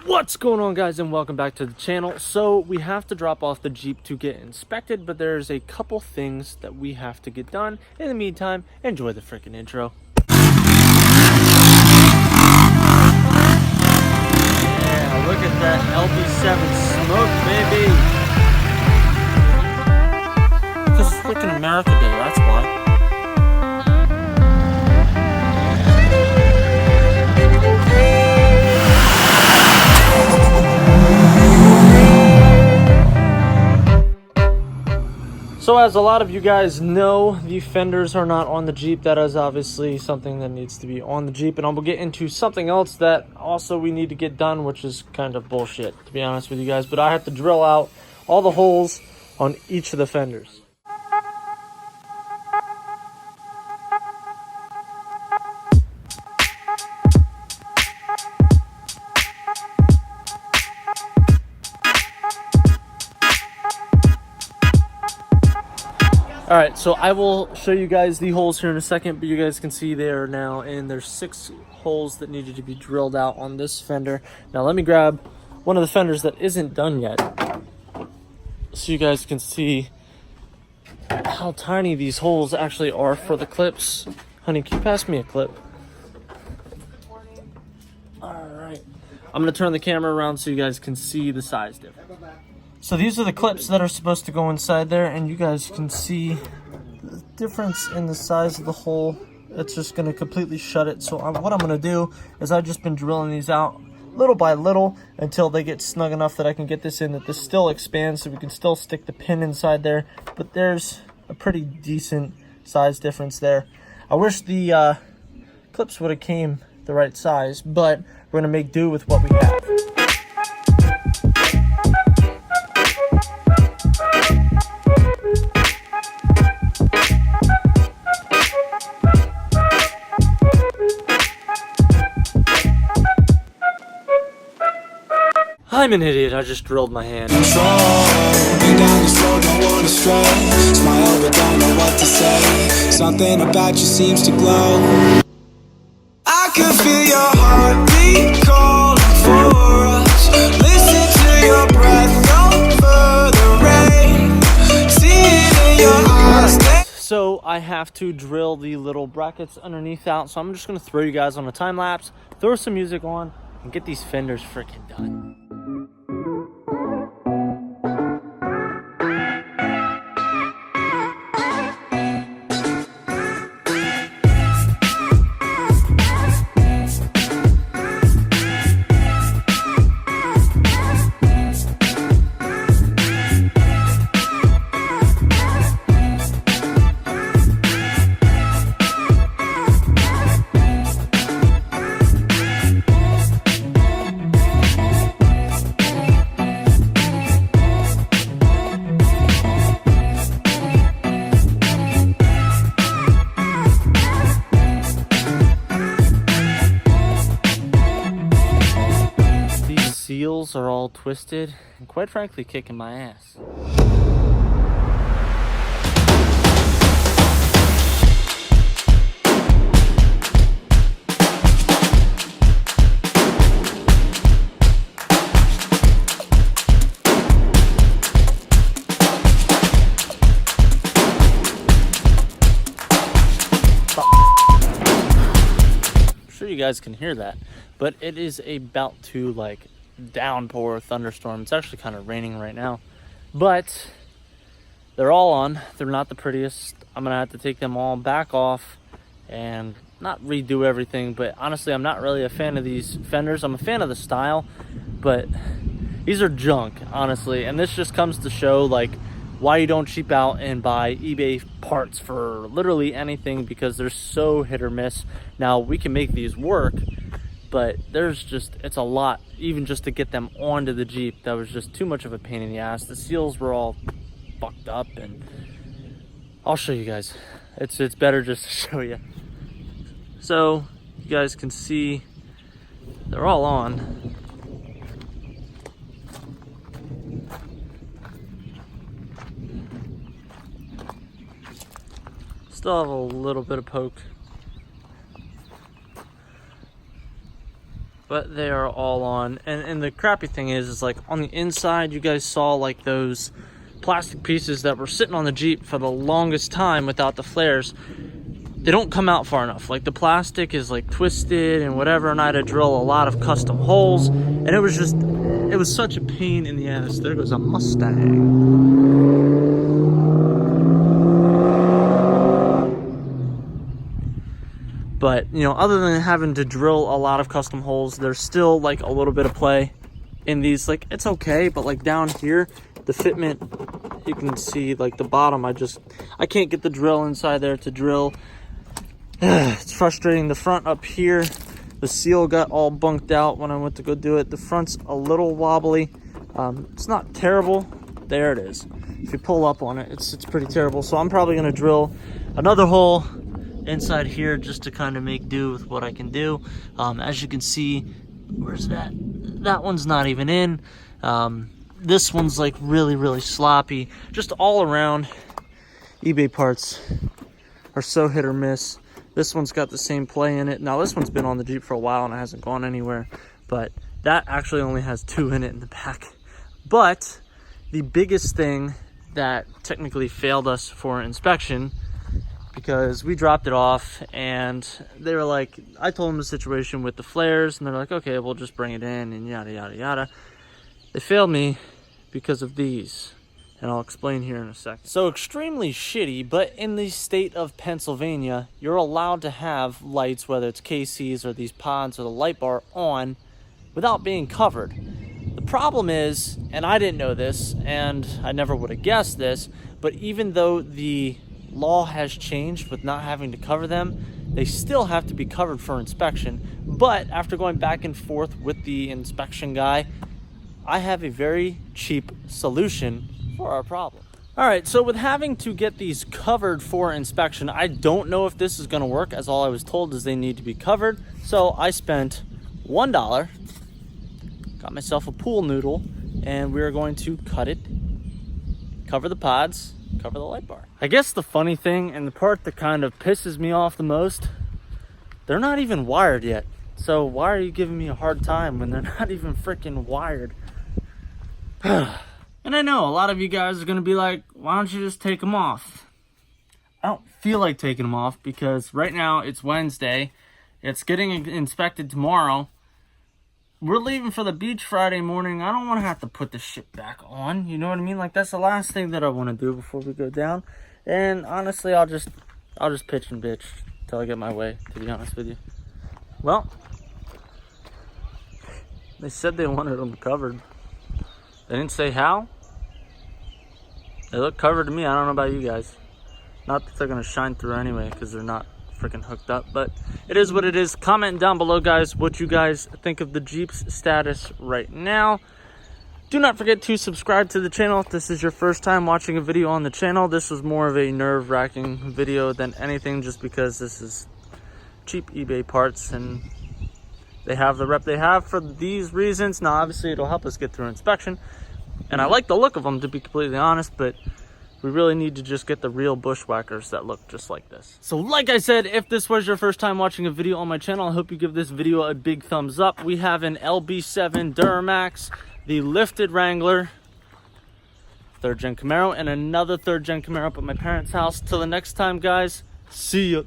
What's going on, guys, and welcome back to the channel. So we have to drop off the Jeep to get inspected, but there's a couple things that we have to get done. In the meantime, enjoy the freaking intro. Yeah, look at that LB7 smoke, baby. Because it's freaking America Day, that's why. So as a lot of you guys know, the fenders are not on the Jeep. That is obviously something that needs to be on the Jeep. And I'm going to get into something else that also we need to get done, which is kind of bullshit, to be honest with you guys. But I have to drill out all the holes on each of the fenders. Alright, so I will show you guys the holes here in a second, but you guys can see they are now in. There's 6 holes that needed to be drilled out on this fender. Now let me grab one of the fenders that isn't done yet, so you guys can see how tiny these holes actually are for the clips. Honey, can you pass me a clip? Alright, I'm going to turn the camera around so you guys can see the size difference. So these are the clips that are supposed to go inside there, and you guys can see the difference in the size of the hole. It's just going to completely shut it. So what I'm going to do is I've just been drilling these out little by little until they get snug enough that I can get this in, that this still expands so we can still stick the pin inside there. But there's a pretty decent size difference there. I wish the clips would have came the right size, but we're going to make do with what we have. I'm an idiot, I just drilled my hand. Down the slow, don't wanna stray. Smile but don't know what to say. Something about you seems to glow. I can feel your heartbeat calling for us. Listen to your breath over the rain. See it in your eyes. So I have to drill the little brackets underneath out. So I'm just gonna throw you guys on a time lapse, throw some music on, and get these fenders freaking done. Seals are all twisted and quite frankly kicking my ass. I'm sure you guys can hear that, but it is about to downpour thunderstorm. It's actually kind of raining right now, but they're all on. They're not the prettiest. I'm gonna have to take them all back off and not redo everything, but honestly I'm not really a fan of these fenders. I'm a fan of the style, but these are junk, honestly, and this just comes to show why you don't cheap out and buy eBay parts for literally anything, because they're so hit or miss. Now we can make these work, but it's a lot, even just to get them onto the Jeep. That was just too much of a pain in the ass. The seals were all fucked up, and I'll show you guys. It's better just to show you. So you guys can see they're all on. Still have a little bit of poke. but they are all on. And the crappy thing is like on the inside, you guys saw like those plastic pieces that were sitting on the Jeep for the longest time without the flares. They don't come out far enough. Like the plastic is like twisted and whatever, and I had to drill a lot of custom holes, and it was such a pain in the ass. There goes a Mustang. But, you know, other than having to drill a lot of custom holes, there's still like a little bit of play in these. Like, it's okay, but like down here, the fitment, you can see like the bottom, I can't get the drill inside there to drill. It's frustrating. The front up here, the seal got all bunked out when I went to go do it. The front's a little wobbly. It's not terrible. There it is. If you pull up on it, it's pretty terrible. So I'm probably gonna drill another hole inside here just to kind of make do with what I can do. As you can see, where's that? That one's not even in. This one's like really sloppy. Just all around, eBay parts are so hit or miss. This one's got the same play in it. Now this one's been on the Jeep for a while and it hasn't gone anywhere, but that actually only has 2 in it in the back. But the biggest thing that technically failed us for inspection, because we dropped it off and they were like, I told them the situation with the flares and they're like, okay, we'll just bring it in and yada yada yada. They failed me because of these, and I'll explain here in a second. So extremely shitty, but in the state of Pennsylvania, you're allowed to have lights, whether it's KCs or these pods or the light bar, on without being covered. The problem is, and I didn't know this, and I never would have guessed this, but even though the law has changed with not having to cover them, they still have to be covered for inspection. But after going back and forth with the inspection guy, I have a very cheap solution for our problem. All right, so with having to get these covered for inspection, I don't know if this is gonna work, as all I was told is they need to be covered. So I spent $1, got myself a pool noodle, and we're going to cut it, cover the pods, cover the light bar. I guess the funny thing, and the part that kind of pisses me off the most, they're not even wired yet. So why are you giving me a hard time when they're not even freaking wired? And I know a lot of you guys are gonna be like, why don't you just take them off? I don't feel like taking them off because right now it's Wednesday. It's getting inspected tomorrow. We're leaving for the beach Friday morning. I don't want to have to put this shit back on. You know what I mean? Like, that's the last thing that I want to do before we go down. And honestly, I'll just pitch and bitch till I get my way, to be honest with you. Well, they said they wanted them covered. They didn't say how. They look covered to me. I don't know about you guys. Not that they're going to shine through anyway because they're not freaking hooked up, but it is what it is. Comment down below, guys, what you guys think of the Jeep's status right now. Do not forget to subscribe to the channel if this is your first time watching a video on the channel. This was more of a nerve-wracking video than anything, just because this is cheap eBay parts and they have the rep they have for these reasons. Now obviously it'll help us get through inspection, and I like the look of them, to be completely honest, but we really need to just get the real bushwhackers that look just like this. So like I said, if this was your first time watching a video on my channel, I hope you give this video a big thumbs up. We have an LB7 Duramax, the lifted Wrangler, 3rd gen Camaro, and another 3rd gen Camaro up at my parents' house. Till the next time, guys, see ya.